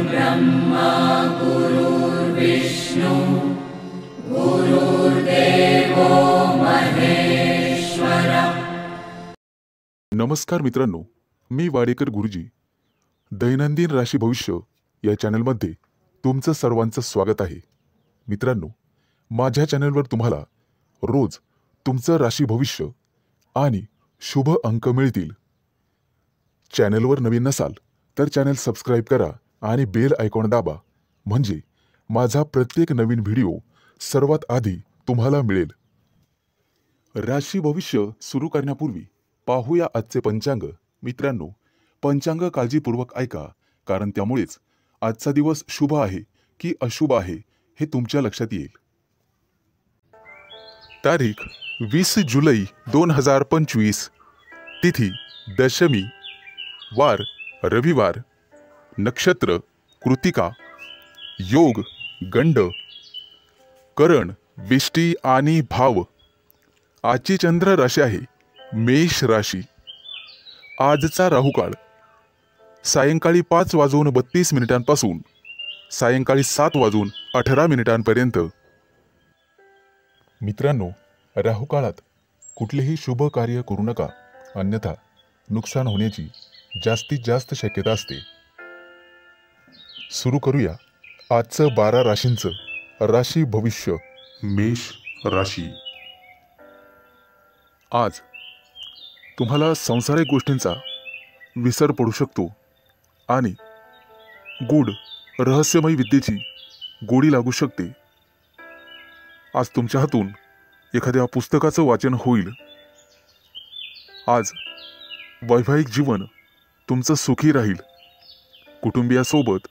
ब्रह्मा गुरुर्विष्णु गुरुर्देवो महेश्वर। नमस्कार मित्रांनो, मी वाडेकर गुरुजी दैनंदिन राशी भविष्य या चॅनलमध्ये तुमचं सर्वांचं स्वागत आहे। मित्रांनो, माझ्या चॅनलवर तुम्हाला रोज तुमचं राशी भविष्य आणि शुभ अंक मिळतील। चॅनलवर नवीन नसाल तर चॅनल सबस्क्राइब करा आणि बेल आयकॉन दाबा, म्हणजे माझा प्रत्येक नवीन व्हिडिओ सर्वात आधी तुम्हाला मिळेल। राशी भविष्य सुरू करण्यापूर्वी पाहूया आजचे पंचांग। मित्रांनो, पंचांग काळजीपूर्वक ऐका, कारण त्यामुळेच आजचा दिवस शुभ आहे की अशुभ आहे हे तुमच्या लक्षात येईल। तारीख 20 जुलै 2025, तिथी दशमी, वार रविवार, नक्षत्र कृतिका, योग गंड, करण विष्टी आणि भाव। आजची चंद्र राशी आहे मेष राशी। आजचा राहुकाळ सायंकाळी 5:32 पासून सायंकाळी 7:18 मित्रांनो, राहुकाळात कुठलेही शुभ कार्य करू नका, अन्यथा नुकसान होण्याची जास्तीत जास्त शक्यता असते। सुरू करूया आजचं 12 राशींचं राशी भविष्य। मेष राशी। आज तुम्हाला सांसारिक गोष्टींचा विसर पडू शकतो आणि गूढ रहस्यमय विद्येची गोडी लागू शकते। आज तुमच्या हातून एखाद्या पुस्तकाचं वाचन होईल। आज वैवाहिक जीवन तुमचं सुखी राहील। कुटुंबियासोबत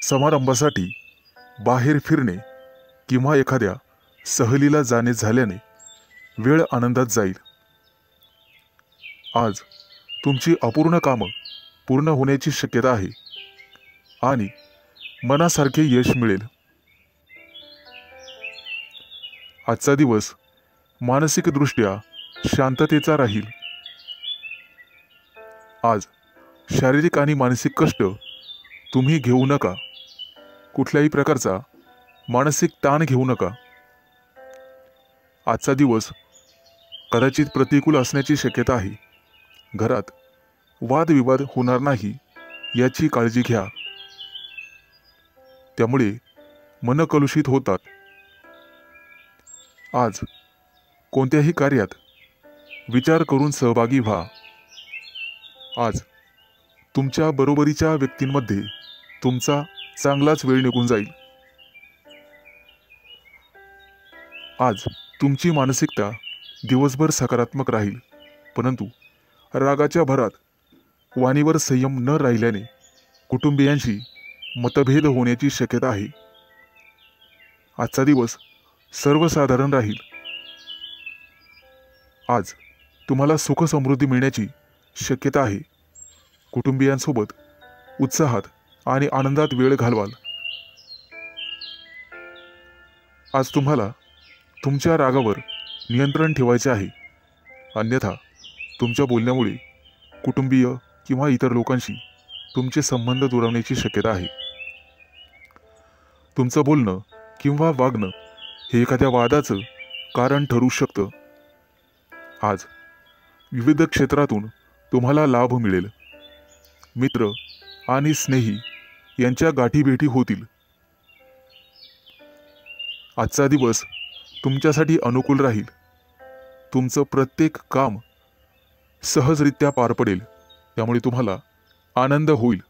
समारंभासाठी बाहेर फिरणे किंवा एखाद्या सहलीला जाणे झाल्याने वेळ आनंदात जाईल। आज तुमची अपूर्ण कामं पूर्ण होण्याची शक्यता आहे आणि मनासारखे यश मिळेल। आजचा दिवस मानसिकदृष्ट्या शांततेचा राहील। आज शारीरिक आणि मानसिक कष्ट तुम्ही घेऊ नका। कुठल्याही प्रकारचा मानसिक ताण घेऊ नका। आजचा दिवस कदाचित प्रतिकूल असण्याची शक्यता आहे। घरात वादविवाद होणार नाही याची काळजी घ्या, त्यामुळे मन कलुषित होतात। आज कोणत्याही कार्यात विचार करून सहभागी व्हा। आज तुमच्या बरोबरीच्या व्यक्तींमध्ये तुमचा चांगलाच वेळ निघून जाईल। आज तुमची मानसिकता दिवसभर सकारात्मक राहील, परंतु रागाच्या भरात वाणीवर संयम न राहिल्याने कुटुंबियांशी मतभेद होण्याची शक्यता आहे। आजचा दिवस सर्वसाधारण राहील। आज तुम्हाला सुख समृद्धी मिळण्याची शक्यता आहे। कुटुंबियांसोबत उत्साहात आणि आनंदात वेळ घालवाल। आज तुम्हाला तुमच्या रागावर नियंत्रण ठेवायचे आहे, अन्यथा तुमच्या बोलण्यामुळे कुटुंबीय किंवा इतर लोकांशी तुमचे संबंध दुरावण्याची शक्यता आहे। तुमचं बोलणं किंवा वागणं हे एखाद्या वादाचं कारण ठरू शकतं। आज विविध क्षेत्रातून तुम्हाला लाभ मिळेल। मित्र आणि स्नेही यांच्या गाठीभेटी होतील। आजचा दिवस तुमच्यासाठी अनुकूल राहील। तुमचं प्रत्येक काम सहजरित्या पार पडेल, त्यामुळे तुम्हाला आनंद होईल।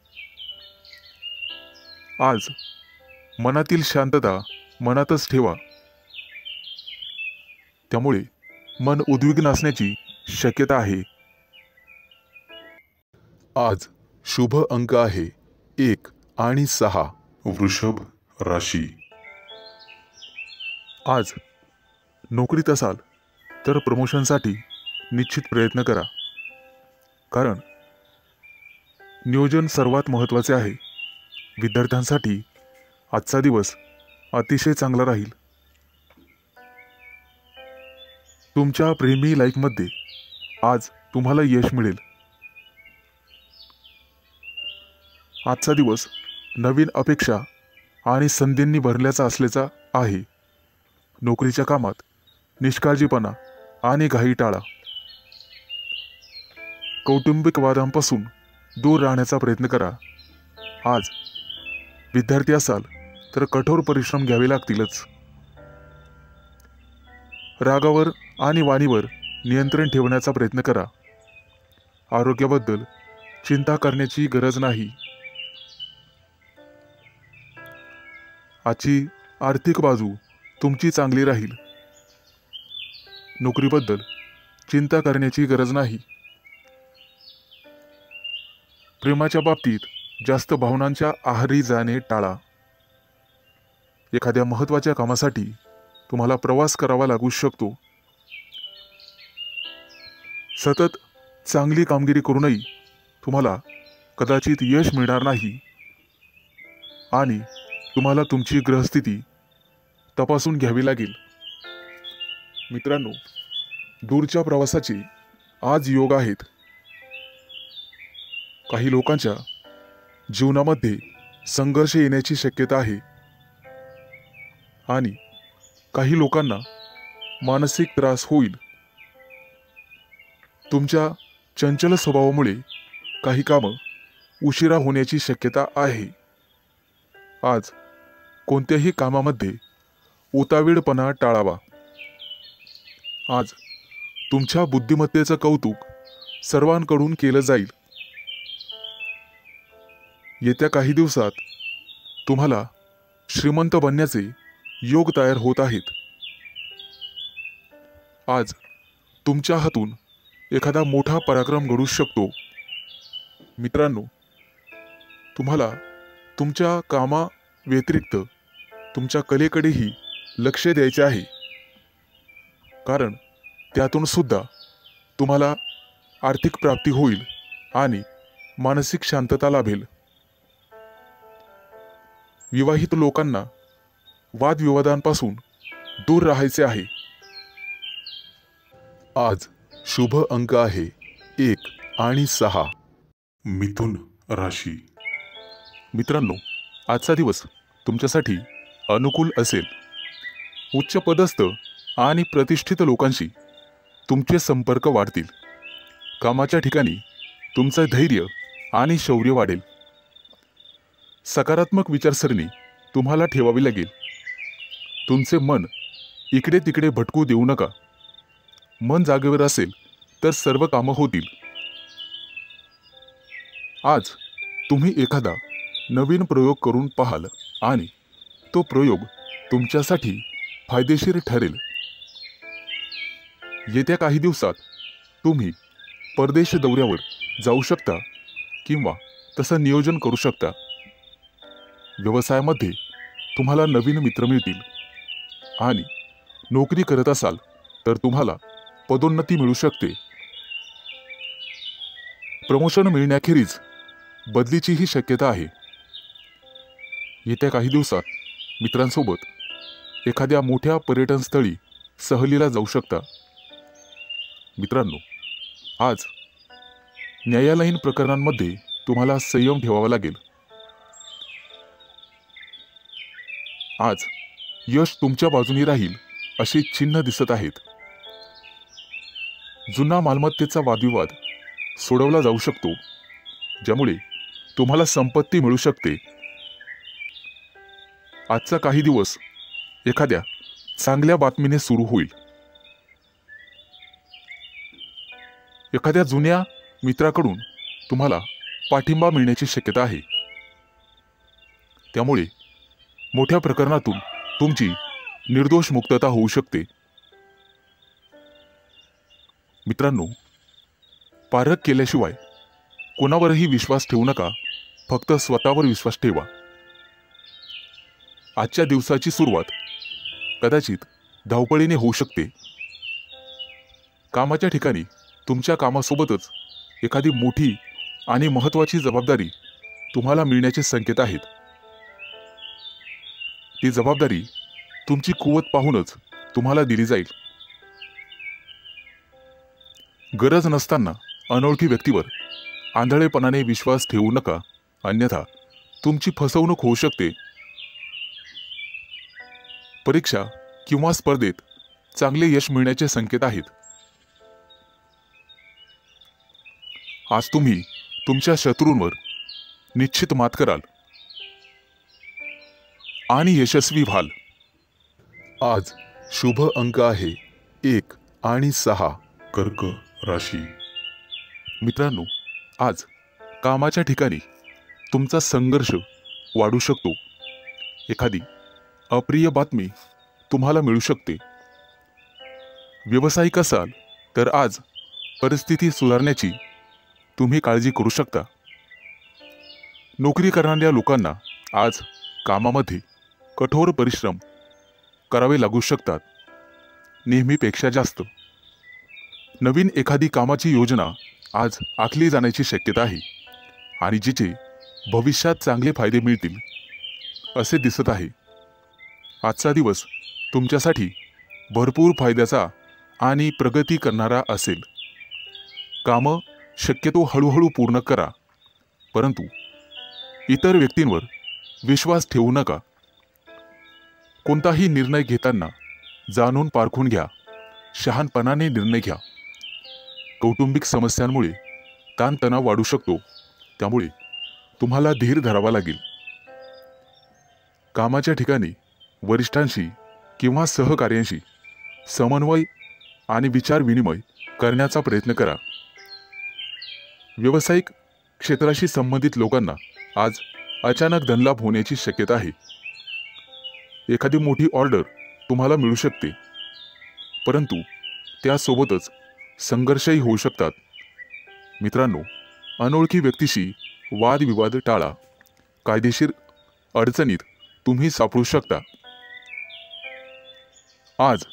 आज मनातील शांतता मनातच ठेवा, त्यामुळे मन उद्विग्न असण्याची शक्यता आहे। आज शुभ अंक आहे 1 आणि 6। वृषभ राशी। आज नोकरीत असाल तर प्रमोशनसाठी निश्चित प्रयत्न करा, कारण नियोजन सर्वात महत्त्वाचे आहे। विद्यार्थ्यांसाठी आजचा दिवस अतिशय चांगला राहील। तुमच्या प्रेमी लाईफमध्ये आज तुम्हाला यश मिळेल। आजचा दिवस नवीन अपेक्षा आणि संधींनी भरल्याचा असल्याचा आहे. नोकरीच्या कामात निष्काळजीपणा आणि घाई टाळा. कौटुंबिक वादांपासून दूर राहण्याचा प्रयत्न करा. आज विद्यार्थी असाल तर कठोर परिश्रम घ्यावे लागतीलच. रागावर आणि वाणीवर नियंत्रण ठेवण्याचा प्रयत्न करा. आरोग्याबद्दल चिंता करण्याची गरज नाही. आजची आर्थिक बाजू तुमची चांगली राहील. नोकरीबद्दल चिंता करण्याची गरज नाही. प्रेमाच्या बाबतीत जास्त भावनांच्या आहारी जाणे टाळा. एखाद्या महत्त्वाच्या कामासाठी तुम्हाला प्रवास करावा लागू शकतो. सतत चांगली कामगिरी करूनही तुम्हाला कदाचित यश मिळणार नाही आणि तुम्हाला तुमची ग्रहस्थिती तपासून घ्यावी लागेल. मित्रांनो, दूरच्या प्रवासाचे आज योग आहेत. काही लोकांच्या जीवनामध्ये संघर्ष येण्याची शक्यता आहे आणि काही लोकांना मानसिक त्रास होईल. तुमच्या चंचल स्वभावामुळे काही कामं उशिरा होण्याची शक्यता आहे. आज कोणत्याही कामामध्ये उतावीळपणा टाळावा. आज तुमच्या बुद्धिमत्तेचं कौतुक सर्वांकडून केलं जाईल. येत्या काही दिवसात तुम्हाला श्रीमंत बनण्याचे योग तयार होत आहेत. आज तुमच्या हातून एखादा मोठा पराक्रम घडू शकतो. मित्रांनो, तुम्हाला तुमच्या कामा व्यतिरिक्त तुमच्या कलेकडेही लक्ष द्यायचे आहे, कारण त्यातून सुद्धा तुम्हाला आर्थिक प्राप्ती होईल आणि मानसिक शांतता लाभेल. विवाहित लोकांना वादविवादांपासून दूर राहायचे आहे. आज शुभ अंक आहे 1 आणि 6. मिथुन राशी. मित्रांनो, आजचा दिवस तुमच्यासाठी अनुकूल असेल. उच्च पदस्थ आणि प्रतिष्ठित लोकांशी तुमचे संपर्क वाढतील. कामाच्या ठिकाणी तुमचं धैर्य आणि शौर्य वाढेल. सकारात्मक विचारसरणी तुम्हाला ठेवावी लागेल. तुमचे मन इकडे तिकडे भटकू देऊ नका. मन जागेवर असेल तर सर्व कामं होतील. आज तुम्ही एखादा नवीन प्रयोग करून पाहाल आणि तो प्रयोग तुमच्यासाठी फायदेशीर ठरेल. येत्या काही दिवसात तुम्ही परदेश दौऱ्यावर जाऊ शकता किंवा तसं नियोजन करू शकता. व्यवसायामध्ये तुम्हाला नवीन मित्र मिळतील आणि नोकरी करत असाल तर तुम्हाला पदोन्नती मिळू शकते. प्रमोशन मिळण्याखेरीज बदलीचीही शक्यता आहे. येत्या काही दिवसात मित्रांसोबत एखाद्या मोठ्या पर्यटनस्थळी सहलीला जाऊ शकता. मित्रांनो, आज न्यायालयीन प्रकरणांमध्ये तुम्हाला संयम ठेवावा लागेल. आज यश तुमच्या बाजूने राहील अशी चिन्ह दिसत आहेत. जुना मालमत्तेचा वादविवाद सोडवला जाऊ शकतो, ज्यामुळे तुम्हाला संपत्ती मिळू शकते. आजचा काही दिवस एखाद्या चांगल्या बातमीने सुरू होईल. एखाद्या जुन्या मित्राकडून तुम्हाला पाठिंबा मिळण्याची शक्यता आहे. त्यामुळे मोठ्या प्रकरणातून तुमची निर्दोष मुक्तता होऊ शकते. मित्रांनो, पारख केल्याशिवाय कोणावरही विश्वास ठेवू नका. फक्त स्वतःवर विश्वास ठेवा. आजच्या दिवसाची सुरुवात कदाचित धावपळीने होऊ शकते. कामाच्या ठिकाणी तुमच्या कामासोबतच एखादी मोठी आणि महत्त्वाची जबाबदारी तुम्हाला मिळण्याचे संकेत आहेत. ती जबाबदारी तुमची कुवत पाहूनच तुम्हाला दिली जाईल. गरज नसताना अनोळखी व्यक्तीवर आंधळेपणाने विश्वास ठेवू नका, अन्यथा तुमची फसवणूक होऊ शकते. परीक्षा किंवा स्पर्धेत चांगले यश मिळण्याचे संकेत आहेत. आज तुम्ही तुमच्या शत्रूंवर निश्चित मात कराल आणि यशस्वी व्हाल. आज शुभ अंक आहे 1 आणि 6. कर्क राशी. मित्रांनो, आज कामाच्या ठिकाणी तुमचा संघर्ष वाढू शकतो. एखादी अप्रिय बातमी तुम्हाला मिळू शकते. व्यावसायिक असाल तर आज परिस्थिती सुधारण्याची तुम्ही काळजी करू शकता. नोकरी करणाऱ्या लोकांना आज कामामध्ये कठोर परिश्रम करावे लागू शकतात, नेहमीपेक्षा जास्त. नवीन एखादी कामाची योजना आज आखली जाण्याची शक्यता आहे आणि जिचे भविष्यात चांगले फायदे मिळतील असे दिसत आहे. आजचा दिवस तुमच्यासाठी भरपूर फायद्याचा आणि प्रगती करणारा असेल. कामं शक्यतो हळूहळू पूर्ण करा, परंतु इतर व्यक्तींवर विश्वास ठेवू नका. कोणताही निर्णय घेताना जाणून पारखून घ्या. शहाणपणाने निर्णय घ्या. कौटुंबिक समस्यांमुळे ताणतणाव वाढू शकतो, त्यामुळे तुम्हाला धीर धरावा लागेल. कामाच्या ठिकाणी वरिष्ठांशी किंवा सहकार्यांशी समन्वय आणि विचार विनिमय करण्याचा प्रयत्न करा. व्यावसायिक क्षेत्राशी संबंधित लोकांना आज अचानक धनलाभ होण्याची शक्यता आहे. एखादी मोठी ऑर्डर तुम्हाला मिळू शकते, परंतु त्यासोबतच संघर्षही होऊ शकतात. मित्रांनो, अनोळखी व्यक्तीशी वादविवाद टाळा. कायदेशीर अडचणीत तुम्ही सापडू शकता. आज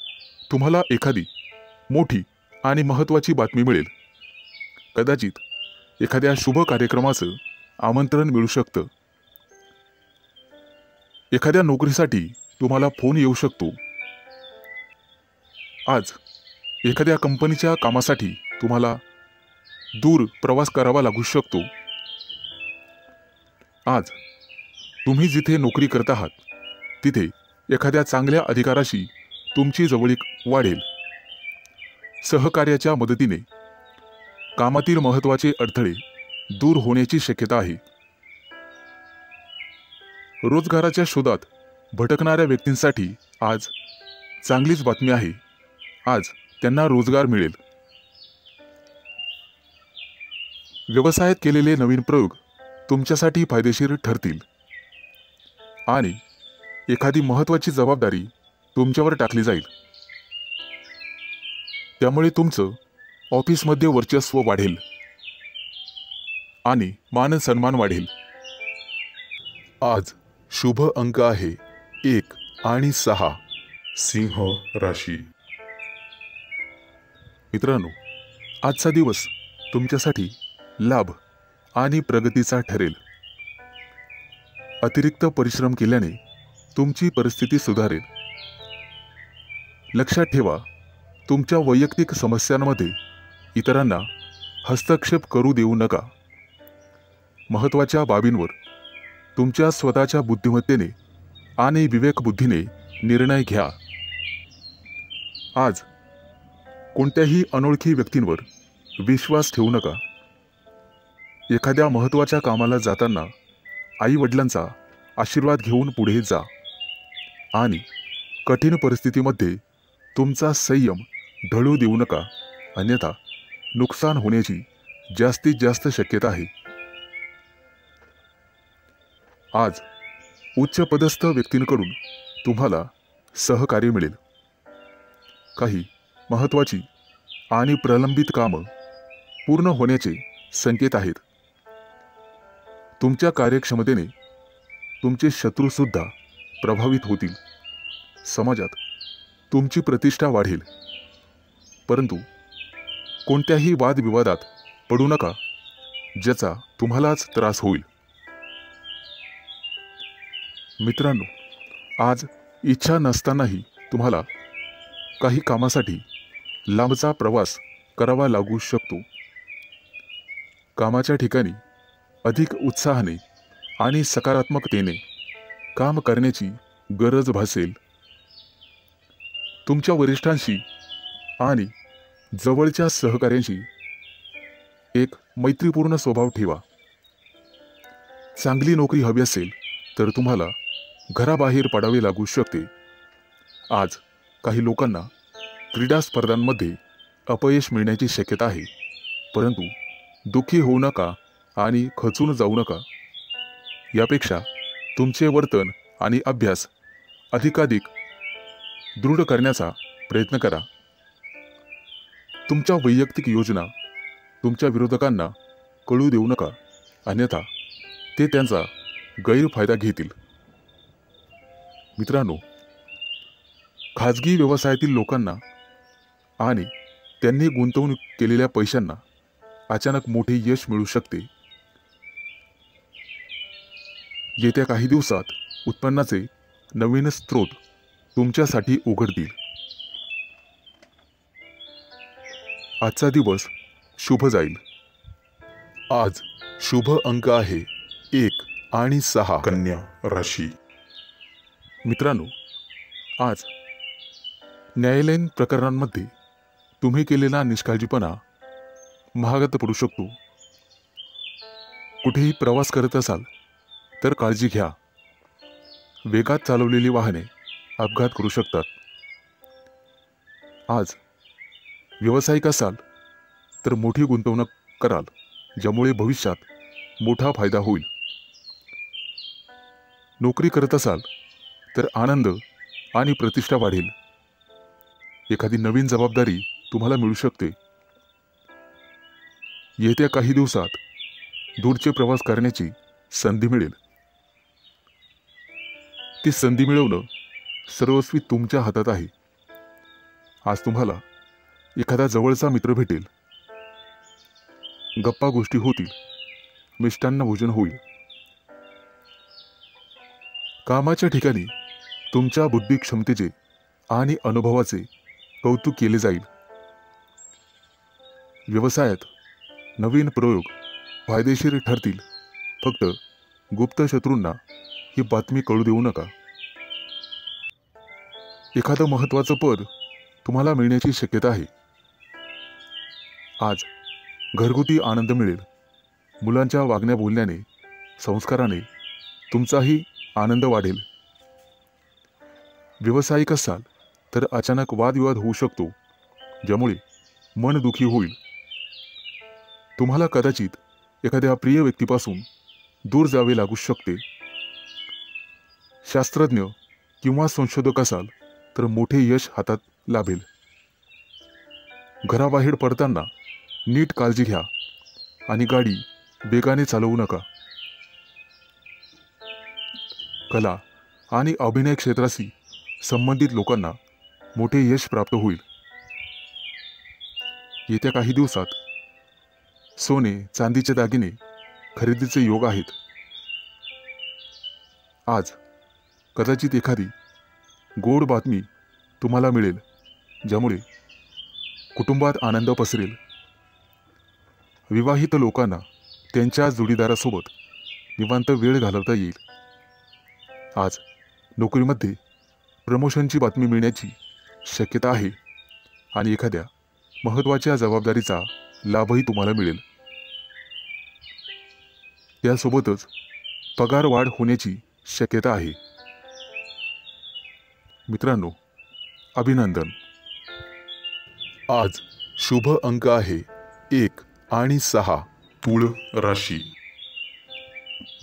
तुम्हाला एखादी मोठी आणि महत्त्वाची बातमी मिळेल. कदाचित एखाद्या शुभ कार्यक्रमाचं आमंत्रण मिळू शकतं. एखाद्या नोकरीसाठी तुम्हाला फोन येऊ शकतो. आज एखाद्या कंपनीच्या कामासाठी तुम्हाला दूर प्रवास करावा लागू शकतो. आज तुम्ही जिथे नोकरी करत आहात तिथे एखाद्या चांगल्या अधिकाराशी तुमची जवळीक वाढेल. सहकार्याच्या मदतीने कामातील महत्त्वाचे अडथळे दूर होण्याची शक्यता आहे. रोजगाराच्या शोधात भटकणाऱ्या व्यक्तींसाठी आज चांगलीच बातमी आहे. आज त्यांना रोजगार मिळेल. व्यवसायात केलेले नवीन प्रयोग तुमच्यासाठी फायदेशीर ठरतील आणि एखादी महत्त्वाची जबाबदारी तुमच्यावर टाकली जाईल. त्यामुळे तुमचं ऑफिसमध्ये वर्चस्व वाढेल आणि मान सन्मान वाढेल. आज शुभ अंक आहे 1 आणि 6. सिंह राशी. मित्रांनो, आजचा दिवस तुमच्यासाठी लाभ आणि प्रगतीचा ठरेल. अतिरिक्त परिश्रम केल्याने तुमची परिस्थिती सुधारेल. लक्षात ठेवा, तुमच्या वैयक्तिक समस्यांमध्ये इतरांना हस्तक्षेप करू देऊ नका. महत्त्वाच्या बाबींवर तुमच्या स्वतःच्या बुद्धिमत्तेने आणि विवेकबुद्धीने निर्णय घ्या. आज कोणत्याही अनोळखी व्यक्तींवर विश्वास ठेवू नका. एखाद्या महत्त्वाच्या कामाला जाताना आई-वडिलांचा आशीर्वाद घेऊन पुढे जा आणि कठीण परिस्थितीमध्ये तुमचा संयम ढळू देऊ नका, अन्यथा नुकसान होण्याची जास्तीत जास्त शक्यता आहे. आज उच्चपदस्थ व्यक्तींकडून तुम्हाला सहकार्य मिळेल. काही महत्त्वाची आणि प्रलंबित कामं पूर्ण होण्याचे संकेत आहेत. तुमच्या कार्यक्षमतेने तुमचे शत्रूसुद्धा प्रभावित होतील. समाजात तुमची प्रतिष्ठा वाढेल, परंतु कोणत्याही वादविवादात पडू नका, ज्याचा तुम्हालाच त्रास होईल. मित्रांनो, आज इच्छा नसतानाही तुम्हाला काही कामासाठी लांबचा प्रवास करावा लागू शकतो. कामाच्या ठिकाणी अधिक उत्साहाने आणि सकारात्मकतेने काम करण्याची गरज भासेल. तुमच्या वरिष्ठांशी आणि जवळच्या सहकाऱ्यांशी एक मैत्रीपूर्ण स्वभाव ठेवा. चांगली नोकरी हवी असेल तर तुम्हाला घराबाहेर पडावे लागू शकते. आज काही लोकांना क्रीडा स्पर्धांमध्ये अपयश मिळण्याची शक्यता आहे, परंतु दुःखी होऊ नका आणि खचून जाऊ नका. यापेक्षा तुमचे वर्तन आणि अभ्यास अधिकाधिक दृढ करण्याचा प्रयत्न करा. तुमच्या वैयक्तिक योजना तुमच्या विरोधकांना कळू देऊ नका, अन्यथा ते त्यांचा गैरफायदा घेतील. मित्रांनो, खाजगी व्यवसायातील लोकांना आणि त्यांनी गुंतवणूक केलेल्या पैशांना अचानक मोठे यश मिळू शकते. येत्या काही दिवसात उत्पन्नाचे नवीन स्रोत तुमच्यासाठी उघडतील. आजचा दिवस शुभ जाईल. आज शुभ अंक आहे 1 आणि 6. कन्या राशी. मित्रांनो, आज न्यायालयीन प्रकरणांमध्ये तुम्ही केलेला निष्काळजीपणा महागात पडू शकतो. कुठेही प्रवास करत असाल तर काळजी घ्या. वेगात चालवलेली वाहने अपघात करू शकतात. आज व्यावसायिक असाल तर मोठी गुंतवणूक कराल, ज्यामुळे भविष्यात मोठा फायदा होईल. नोकरी करत असाल तर आनंद आणि प्रतिष्ठा वाढेल. एखादी नवीन जबाबदारी तुम्हाला मिळू शकते. येत्या काही दिवसात दूरचे प्रवास करण्याची संधी मिळेल. ती संधी मिळवणं सर्वस्वी तुमच्या हातात आहे. आज तुम्हाला एखादा जवळचा मित्र भेटेल. गप्पा गोष्टी होतील. मिष्टान्न भोजन होईल. कामाच्या ठिकाणी तुमच्या बुद्धी क्षमतेचे आणि अनुभवाचे कौतुक केले जाईल. व्यवसायात नवीन प्रयोग फायदेशीर ठरतील. फक्त गुप्त शत्रूंना ही बातमी कळू देऊ नका. एखादं महत्त्वाचं पद तुम्हाला मिळण्याची शक्यता आहे. आज घरगुती आनंद मिळेल. मुलांच्या वागण्या बोलण्याने, संस्काराने तुमचाही आनंद वाढेल. व्यावसायिक असाल तर अचानक वादविवाद होऊ शकतो, ज्यामुळे मन दुखी होईल. तुम्हाला कदाचित एखाद्या प्रिय व्यक्तीपासून दूर जावे लागू शकते. शास्त्रज्ञ किंवा संशोधक असाल तर मोठे यश हातात लाभेल. घराबाहेर पडताना नीट काळजी घ्या आणि गाडी वेगाने चालवू नका. कला आणि अभिनय क्षेत्राशी संबंधित लोकांना मोठे यश प्राप्त होईल. येत्या काही दिवसात सोने चांदीचे दागिने खरेदीचे योग आहेत. आज कदाचित एखादी गोड बातमी तुम्हाला मिळेल, ज्यामुळे कुटुंबात आनंद पसरेल. विवाहित लोकांना त्यांच्या जोडीदारासोबत निवांत वेळ घालवता येईल. आज नोकरीमध्ये प्रमोशनची बातमी मिळण्याची शक्यता आहे आणि एखाद्या महत्त्वाच्या जबाबदारीचा लाभही तुम्हाला मिळेल. त्यासोबतच पगार वाढ होण्याची शक्यता आहे. मित्रांनो, अभिनंदन. आज शुभ अंक आहे 1 आणि 6. तुळ राशी.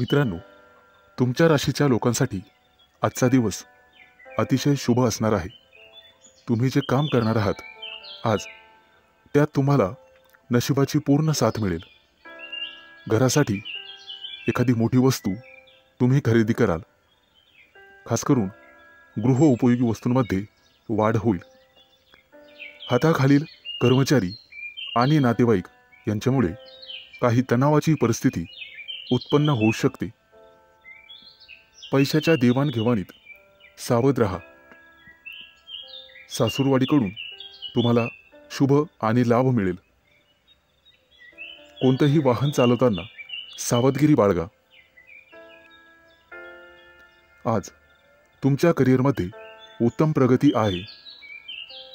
मित्रांनो, तुमच्या राशीच्या लोकांसाठी आजचा दिवस अतिशय शुभ असणार आहे. तुम्ही जे काम करणार आहात आज, त्यात तुम्हाला नशिबाची पूर्ण साथ मिळेल. घरासाठी एखादी मोठी वस्तू तुम्ही खरेदी कराल. खास करून गृहोपयोगी वस्तूंमध्ये वाढ होईल. हाताखालील कर्मचारी आणि नातेवाईक यांच्यामुळे काही तणावाची परिस्थिती उत्पन्न होऊ शकते. पैशाच्या देवाणघेवाणीत सावध राहा. सासूरवाडीकडून तुम्हाला शुभ आणि लाभ मिळेल. कोणतंही वाहन चालवताना सावधगिरी बाळगा. आज तुमच्या करिअरमध्ये उत्तम प्रगती आहे.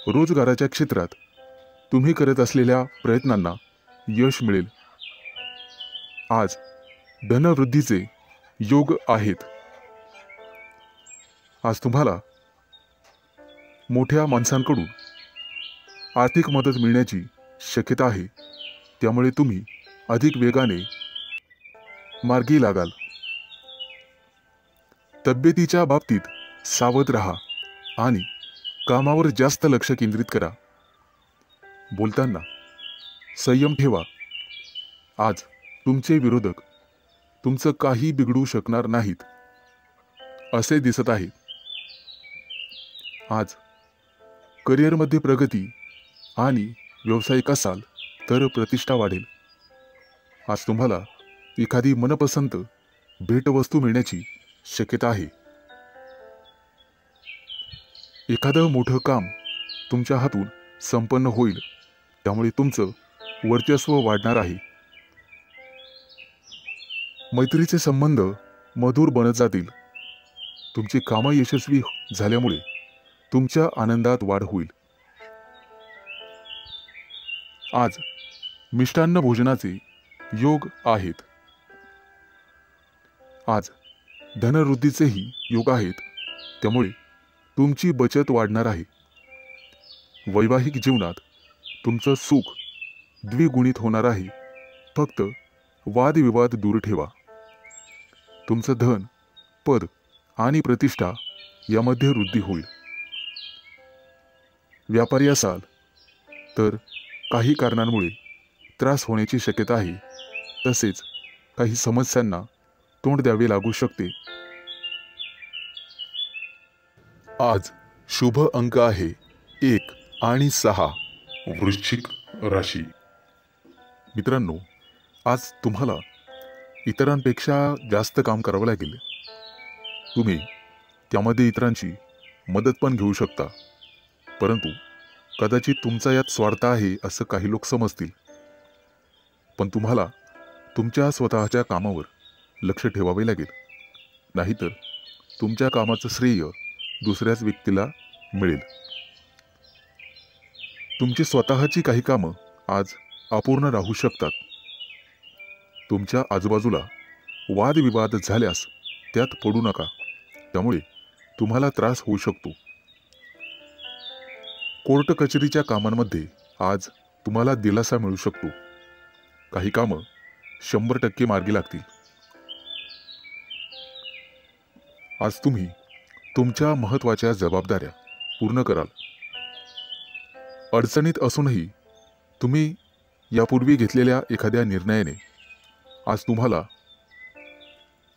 रोजगाराच्या क्षेत्रात तुम्ही करत असलेल्या प्रयत्नांना यश मिळेल. आज धनवृद्धीचे योग आहेत. आज तुम्हाला मोठ्या माणसांकडून आर्थिक मदत मिळण्याची शक्यता आहे. त्यामुळे तुम्ही अधिक वेगाने मार्गी लागाल. तब्येतीच्या बाबतीत सावध राहा आणि कामावर जास्त लक्ष केंद्रित करा. बोलताना संयम ठेवा. आज तुमचे विरोधक तुमचं काही बिघडू शकणार नाहीत असे दिसत आहे. आज करिअरमध्ये प्रगती आणि व्यावसायिक असाल तर प्रतिष्ठा वाढेल. आज तुम्हाला एखादी मनपसंत भेटवस्तू मिळण्याची शक्यता आहे. एखादं मोठं काम तुमच्या हातून संपन्न होईल. त्यामुळे तुमचं वर्चस्व वाढणार आहे. मैत्रीचे संबंध मधुर बनत जातील. तुमची कामं यशस्वी झाल्यामुळे तुमच्या आनंदात वाढ होईल. आज मिष्टान्न भोजनाचे योग आहेत. आज धनवृद्धीचेही योग आहेत. त्यामुळे तुमची बचत वाढणार आहे. वैवाहिक जीवनात तुमचं सुख द्विगुणित होणार आहे. फक्त वादविवाद दूर ठेवा. तुमचं धन, पद आणि प्रतिष्ठा यामध्ये वृद्धी होईल. व्यापारी असाल तर काही कारणांमुळे त्रास होण्याची शक्यता आहे. तसेच काही समस्यांना तोंड द्यावे लागू शकते. आज शुभ अंक आहे 1 आणि 6. वृश्चिक राशी. मित्रांनो, आज तुम्हाला इतरांपेक्षा जास्त काम करावं लागेल. तुम्ही त्यामध्ये इतरांची मदत पण घेऊ शकता. परंतु कदाचित तुमचा यात स्वार्थ आहे असं काही लोक समजतील. पण तुम्हाला तुमच्या स्वतःच्या कामावर लक्ष ठेवावे लागेल. नाहीतर तुमच्या कामाचं श्रेय दुसऱ्याच व्यक्तीला मिळेल. तुमची स्वतःची काही कामं आज अपूर्ण राहू शकतात. तुमच्या आजूबाजूला वादविवाद झाल्यास त्यात पडू नका. त्यामुळे तुम्हाला त्रास होऊ शकतो. कोर्ट कचेरीच्या कामांमध्ये आज तुम्हाला दिलासा मिळू शकतो. काही कामं 100% मार्गी लागतील. आज तुम्ही तुमच्या महत्त्वाच्या जबाबदाऱ्या पूर्ण कराल. अडचणीत असूनही तुम्ही यापूर्वी घेतलेल्या एखाद्या निर्णयाने आज तुम्हाला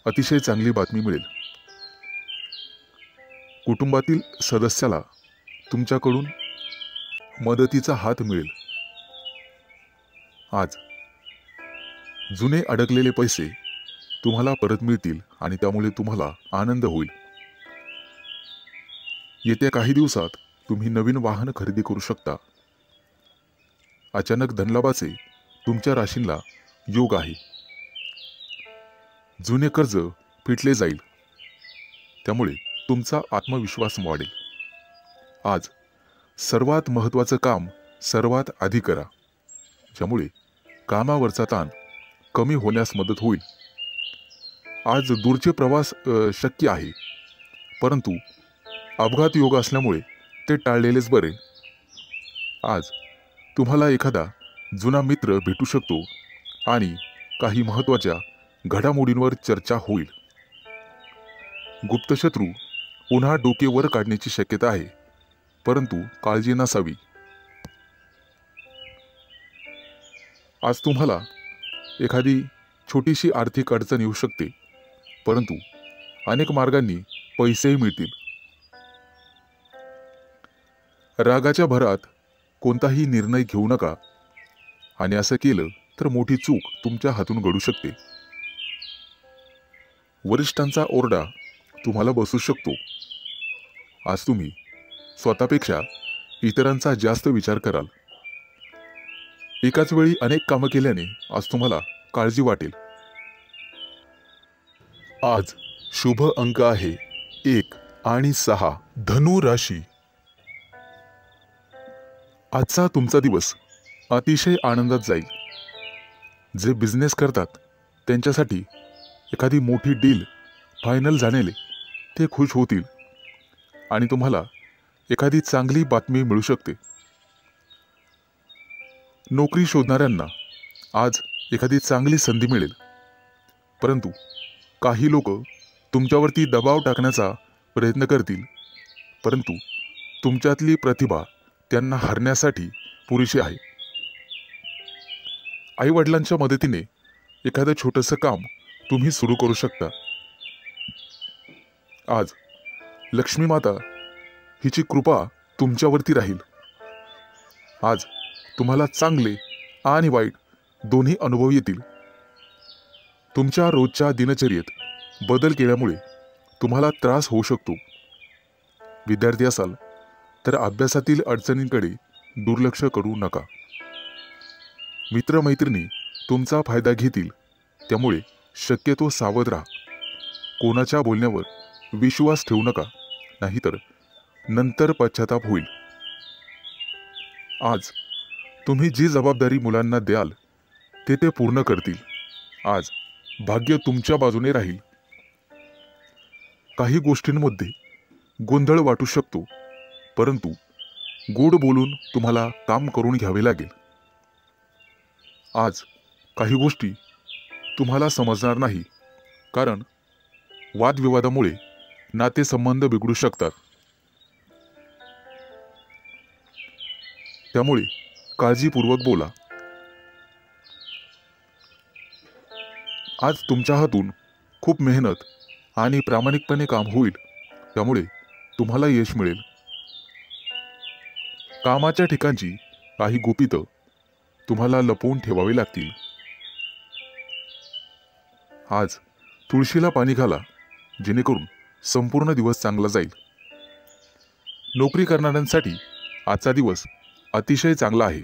अतिशय चांगली बातमी मिळेल. कुटुंबातील सदस्याला तुमच्याकडून मदतीचा हात मिळेल. आज जुने अडकलेले पैसे तुम्हाला परत मिळतील आणि त्यामुळे तुम्हाला आनंद होईल. येत्या काही दिवसात तुम्ही नवीन वाहन खरेदी करू शकता. अचानक धनलाभाचे तुमच्या राशींना योग आहे. जुने कर्ज फिटले जाईल. त्यामुळे तुमचा आत्मविश्वास वाढेल. आज सर्वात महत्त्वाचं काम सर्वात आधी करा. ज्यामुळे कामावरचा ताण कमी होण्यास मदत होईल. आज दूरचे प्रवास शक्य आहे. परंतु अपघात योग असल्यामुळे ते टाळलेलेच बरे. आज तुम्हाला एखादा जुना मित्र भेटू शकतो आणि काही महत्त्वाच्या घडामोडींवर चर्चा होईल. गुप्तशत्रू पुन्हा डोके वर काढण्याची शक्यता आहे. परंतु काळजी नसावी. आज तुम्हाला एखादी छोटीशी आर्थिक अडचण येऊ शकते. परंतु अनेक मार्गांनी पैसेही मिळतील. रागाच्या भरात कोणताही निर्णय घेऊ नका. आणि असं केलं तर मोठी चूक तुमच्या हातून घडू शकते. वरिष्ठांचा ओरडा तुम्हाला बसू शकतो. आज तुम्ही स्वतःपेक्षा इतरांचा जास्त विचार कराल. एकाच वेळी अनेक कामं केल्याने आज तुम्हाला काळजी वाटेल. आज शुभ अंक आहे 1 आणि 6 धनु राशी. आजचा तुमचा दिवस अतिशय आनंदात जाईल. जे बिझनेस करतात त्यांच्यासाठी एखादी मोठी डील फायनल झालेले ते खुश होतील आणि तुम्हाला एखादी चांगली बातमी मिळू शकते. नोकरी शोधणाऱ्यांना आज एखादी चांगली संधी मिळेल, परंतु काही लोक तुमच्यावरती दबाव टाकण्याचा प्रयत्न करतील, परंतु तुमच्यातली प्रतिभा त्यांना हरण्यासाठी पुरेशी आहे. आईवडिलांच्या मदतीने एखादं छोटंसं काम तुम्ही सुरू करू शकता. आज लक्ष्मी माता हिची कृपा तुमच्यावरती राहील. आज तुम्हाला चांगले आणि वाईट दोन्ही अनुभव येतील. तुमच्या रोजच्या दिनचर्येत बदल केल्यामुळे तुम्हाला त्रास होऊ शकतो. विद्यार्थी असाल तर अभ्यासातील अडचणींकडे दुर्लक्ष करू नका. मित्रमैत्रिणी तुमचा फायदा घेतील, त्यामुळे शक्यतो सावध राहा. कोणाच्या बोलण्यावर विश्वास ठेवू नका, नाहीतर नंतर पश्चाताप होईल. आज तुम्ही जी जबाबदारी मुलांना द्याल ते पूर्ण करतील. आज भाग्य तुमच्या बाजूने राहील. काही गोष्टींमध्ये गोंधळ वाटू शकतो, परंतु गोड बोलून तुम्हाला काम करून घ्यावे लागेल. आज काही गोष्टी तुम्हाला समजणार नाही, कारण वादविवादामुळे नातेसंबंध बिघडू शकतात. त्यामुळे काळजीपूर्वक बोला. आज तुमच्या हातून खूप मेहनत आणि प्रामाणिकपणे काम होईल, त्यामुळे तुम्हाला यश मिळेल. कामाच्या ठिकाणची काही गुपितं तुम्हाला लपवून ठेवावी लागतील. आज तुळशीला पाणी घाला, जेणेकरून संपूर्ण दिवस चांगला जाईल. नोकरी करणाऱ्यांसाठी आजचा दिवस अतिशय चांगला आहे.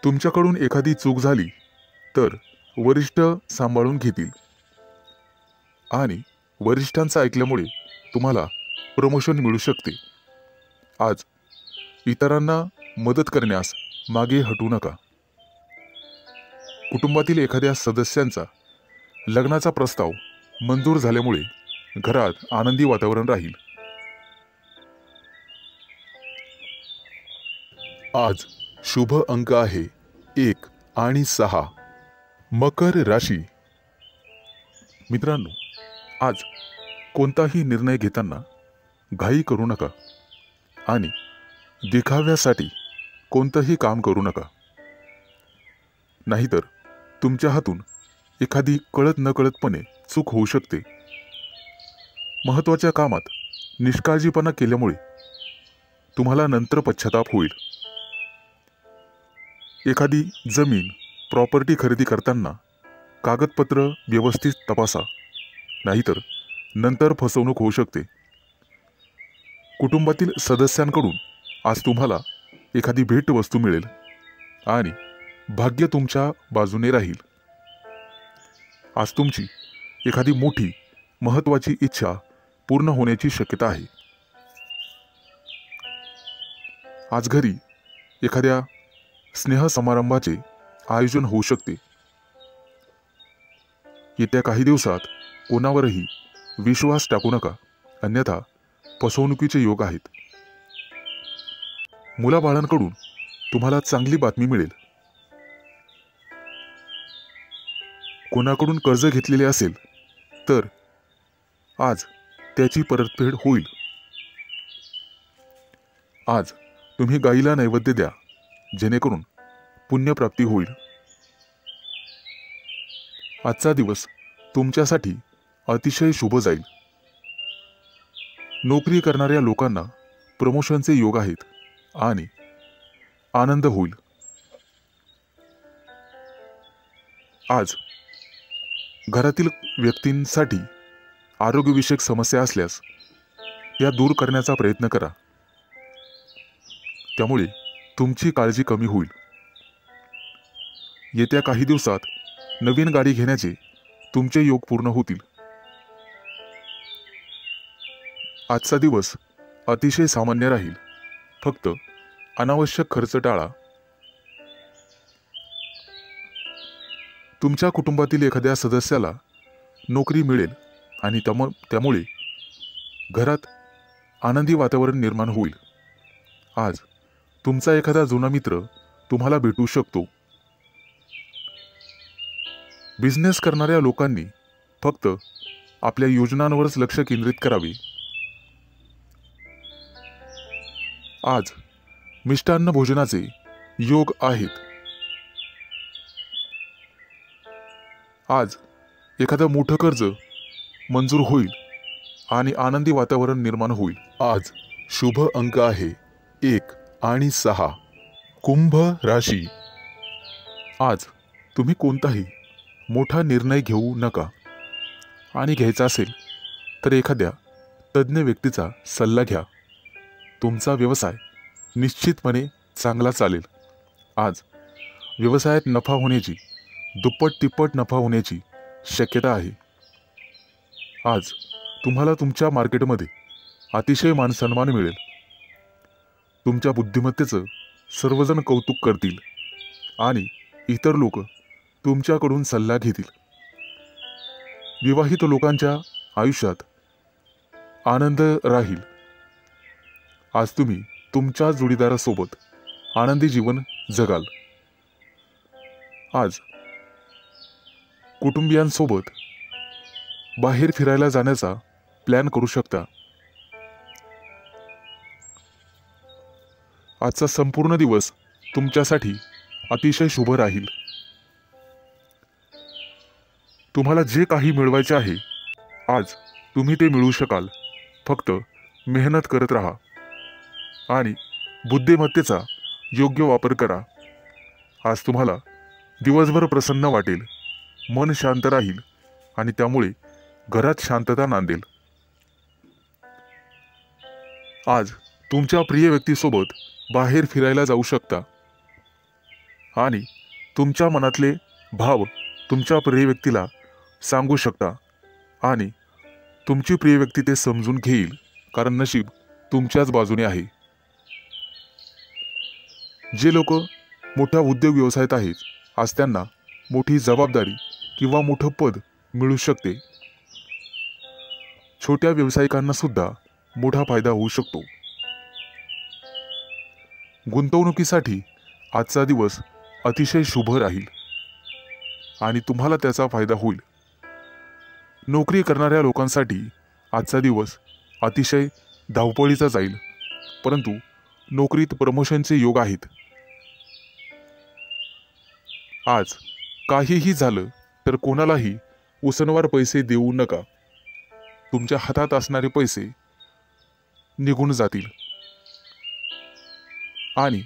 तुमच्याकडून एखादी चूक झाली तर वरिष्ठ सांभाळून घेतील आणि वरिष्ठांचं ऐकल्यामुळे तुम्हाला प्रमोशन मिळू शकते. आज इतरांना मदत करण्यास मागे हटू नका. कुटुंबातील एखाद्या सदस्यांचा लग्नाचा प्रस्ताव मंजूर झाल्यामुळे घरात आनंदी वातावरण राहील. आज शुभ अंक आहे 1 आणि 6 मकर राशी. मित्रांनो, आज कोणताही निर्णय घेताना घाई करू नका आणि दिखाव्यासाठी कोणतंही काम करू नका, नाहीतर तुमच्या हातून एखादी कळत नकळतपणे चूक होऊ शकते. महत्त्वाच्या कामात निष्काळजीपणा केल्यामुळे तुम्हाला नंतर पश्चाताप होईल. एखादी जमीन प्रॉपर्टी खरेदी करताना कागदपत्र व्यवस्थित तपासा, नाहीतर नंतर फसवणूक होऊ शकते. कुटुंबातील सदस्यांकडून आज तुम्हाला एखादी भेटवस्तू मिळेल आणि भाग्य तुमच्या बाजूने राहील. आज तुमची एखादी मोठी महत्त्वाची इच्छा पूर्ण होण्याची शक्यता आहे. आज घरी एखाद्या स्नेहसमारंभाचे आयोजन होऊ शकते. येत्या काही दिवसात कोणावरही विश्वास टाकू नका, अन्यथा फसवणुकीचे योग आहेत. मुलाबाळांकडून तुम्हाला चांगली बातमी मिळेल. कोणाकडून कर्ज घेतलेले असेल तर आज त्याची परतफेड होईल. आज तुम्ही गाईला नैवेद्य द्या, जेणेकरून पुण्यप्राप्ती होईल. आजचा दिवस तुमच्यासाठी अतिशय शुभ जाईल. नोकरी करणाऱ्या लोकांना प्रमोशनचे योग आहेत आणि आनंद होईल. आज घरातील व्यक्तींसाठी आरोग्यविषयक समस्या असल्यास त्या दूर करण्याचा प्रयत्न करा, त्यामुळे तुमची काळजी कमी होईल. येत्या काही दिवसात नवीन गाडी घेण्याचे तुमचे योग पूर्ण होतील. आजचा दिवस अतिशय सामान्य राहील. फक्त अनावश्यक खर्च टाळा. तुमच्या कुटुंबातील एखाद्या सदस्याला नोकरी मिळेल आणि त्यामुळे घरात आनंदी वातावरण निर्माण होईल. आज तुमचा एखादा जुना मित्र तुम्हाला भेटू शकतो. बिझनेस करणाऱ्या लोकांनी फक्त आपल्या योजनांवरच लक्ष केंद्रित करावे. आज मिष्टान्न भोजनाचे योग आहेत. आज एखादं मोठं कर्ज मंजूर होईल आणि आनंदी वातावरण निर्माण होईल. आज शुभ अंक आहे 1 आणि 6. कुंभ राशी. आज तुम्ही कोणताही मोठा निर्णय घेऊ नका आणि घ्यायचा असेल तर एखाद्या तज्ज्ञ व्यक्तीचा सल्ला घ्या. तुमचा व्यवसाय निश्चितपणे चांगला चालेल. आज व्यवसायात नफा होण्याची, दुप्पट तिप्पट नफा होण्याची शक्यता आहे. आज तुम्हाला तुमच्या मार्केटमध्ये अतिशय मानसन्मान मिळेल. तुमच्या बुद्धिमत्तेचं सर्वजण कौतुक करतील आणि इतर लोक तुमच्याकडून सल्ला घेतील. विवाहित लोकांच्या आयुष्यात आनंद राहील. आज तुम्ही तुमच्या जोडीदारासोबत आनंदी जीवन जगाल. आज कुटुंबियांसोबत बाहेर फिरायला जाण्याचा प्लॅन करू शकता. आजचा संपूर्ण दिवस तुमच्यासाठी अतिशय शुभ राहील. तुम्हाला जे काही मिळवायचे आहे आज तुम्ही ते मिळवू शकाल. फक्त मेहनत करत राहा आणि बुद्धिमत्तेचा योग्य वापर करा. आज तुम्हाला दिवसभर प्रसन्न वाटेल, मन शांत राहील आणि त्यामुळे घरात शांतता नांदेल. आज तुमच्या प्रिय व्यक्तीसोबत बाहेर फिरायला जाऊ शकता आणि तुमच्या मनातले भाव तुमच्या प्रिय व्यक्तीला सांगू शकता आणि तुमची प्रिय व्यक्ती ते समजून घेईल, कारण नशीब तुमच्याच बाजूने आहे. जे लोक मोठ्या उद्योग व्यवसायात आहेत आज त्यांना मोठी जबाबदारी किंवा मोठं पद मिळू शकते. छोट्या व्यावसायिकांना सुद्धा मोठा फायदा होऊ शकतो. गुंतवणुकीसाठी आजचा दिवस अतिशय शुभ राहील आणि तुम्हाला त्याचा फायदा होईल. नोकरी करणाऱ्या लोकांसाठी आजचा दिवस अतिशय धावपळीचा जाईल, परंतु नोकरीत प्रमोशनचे योग आहेत. आज काहीही झालं तर कोणालाही उसनवार पैसे देऊ नका. तुमच्या हातात असणारे पैसे निघून जातील आणि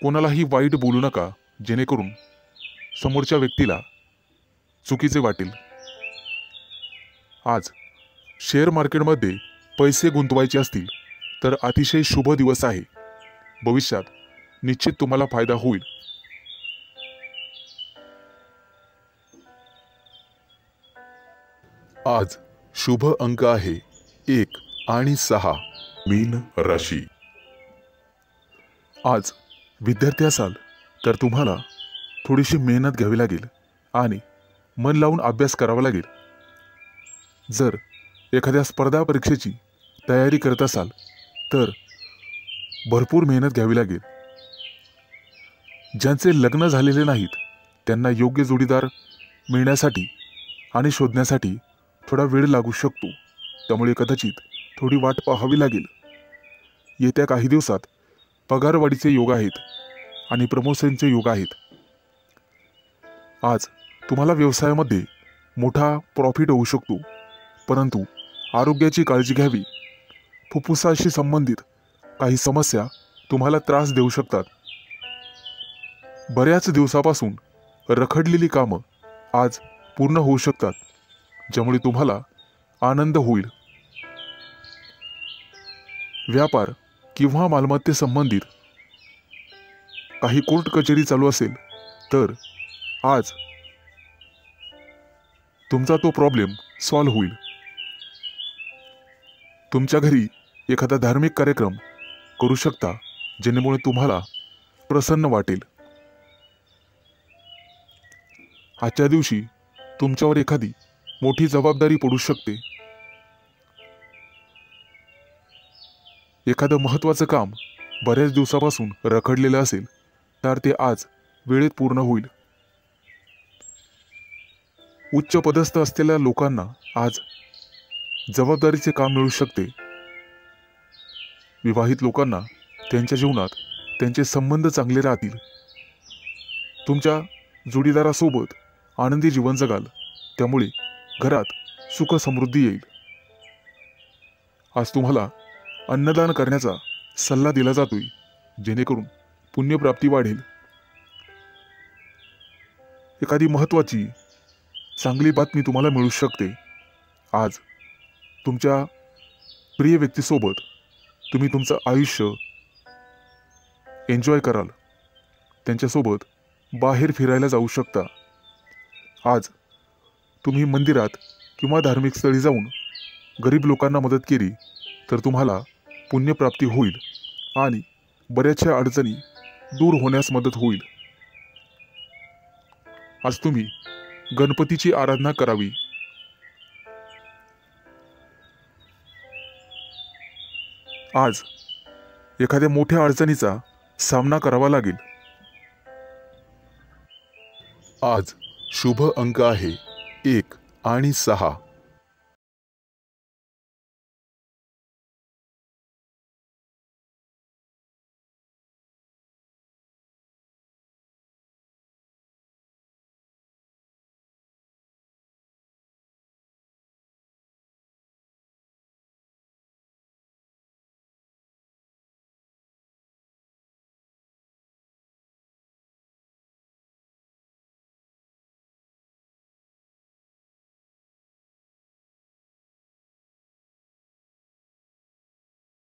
कोणालाही वाईट बोलू नका, जेणेकरून समोरच्या व्यक्तीला चुकीचे वाटेल. आज शेअर मार्केटमध्ये पैसे गुंतवायचे असतील तर अतिशय शुभ दिवस आहे. भविष्यात निश्चित तुम्हाला फायदा होईल. आज शुभ अंक आहे 1 आणि 6. मीन राशी. आज विद्यार्थी असाल तर तुम्हाला थोडीशी मेहनत घ्यावी लागेल आणि मन लावून अभ्यास करावा लागेल. जर एखाद्या स्पर्धा परीक्षेची तयारी करत असाल तर भरपूर मेहनत घ्यावी लागेल. ज्यांचे लग्न झालेले नाहीत त्यांना योग्य जोडीदार मिळण्यासाठी आणि शोधण्यासाठी थोडा वेळ लागू शकतो. त्यामुळे कदाचित थोडी वाट पाहावी लागेल. येत्या काही दिवसात पगारवाढीचे योग आहेत आणि प्रमोशनचे योग आहेत. आज तुम्हाला व्यवसायामध्ये मोठा प्रॉफिट होऊ शकतो, परंतु आरोग्याची काळजी घ्यावी. फुफ्फुसाशी संबंधित काही समस्या तुम्हाला त्रास देऊ शकतात. बऱ्याच दिवसापासून रखडलेली कामं आज पूर्ण होऊ शकतात, ज्यामुळे तुम्हाला आनंद होईल. व्यापार किंवा मालमत्ते संबंधित काही कोर्ट कचेरी चालू असेल तर आज तुमचा तो प्रॉब्लेम सॉल्व्ह होईल. तुमच्या घरी एखादा धार्मिक कार्यक्रम करू शकता जेणेमुळे तुम्हाला प्रसन्न वाटेल. आजच्या दिवशी तुमच्यावर एखादी मोठी जबाबदारी पडू शकते. एखादं महत्त्वाचं काम बऱ्याच दिवसापासून रखडलेलं असेल तर ते आज वेळेत पूर्ण होईल. उच्च पदस्थ असलेल्या लोकांना आज जबाबदारीचे काम मिळू शकते. विवाहित लोकांना त्यांच्या जीवनात त्यांचे संबंध चांगले राहतील. तुमच्या जोडीदारासोबत आनंदी जीवन जगाल, त्यामुळे घरात सुख समृद्धी येईल. आज तुम्हाला अन्नदान करण्याचा सल्ला दिला जातोय जेणेकरून पुण्यप्राप्ती वाढेल. एखादी महत्त्वाची चांगली बातमी तुम्हाला मिळू शकते. आज तुमच्या प्रिय व्यक्तीसोबत तुम्ही तुमचं आयुष्य एन्जॉय कराल. त्यांच्यासोबत बाहेर फिरायला जाऊ शकता. आज तुम्ही मंदिरात किंवा धार्मिक स्थळी जाऊन गरीब लोकांना मदत केली तर तुम्हाला पुण्यप्राप्ती होईल आणि बऱ्याचशा अडचणी दूर होण्यास मदत होईल. आज तुम्ही गणपतीची आराधना करावी. आज एखाद्या मोठ्या अडचणीचा सामना करावा लागेल. आज शुभ अंक आहे 1 आणि 6.